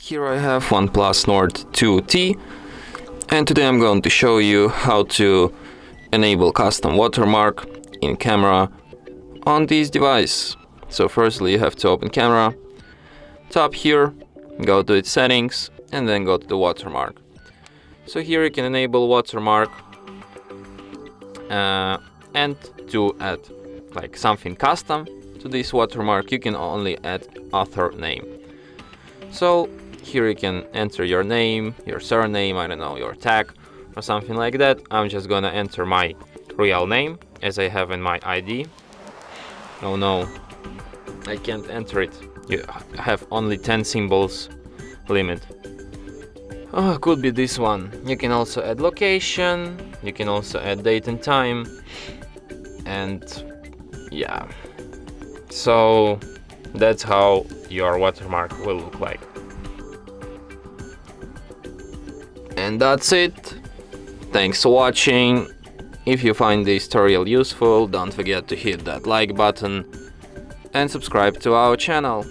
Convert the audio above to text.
Here I have OnePlus Nord 2T, and today I'm going to show you how to enable custom watermark in camera on this device. So firstly you have to open camera, tap here, go to its settings, and then go to the watermark. So here you can enable watermark and to add like something custom to this watermark you can only add author name. So here you can enter your name, your surname, I don't know, your tag or something like that. I'm just gonna enter my real name as I have in my ID. Oh no, I can't enter it. You have only 10 symbols limit. Oh, could be this one. You can also add location, you can also add date and time, and yeah. So that's how your watermark will look like. And that's it. Thanks for watching. If you find this tutorial useful, don't forget to hit that like button and subscribe to our channel.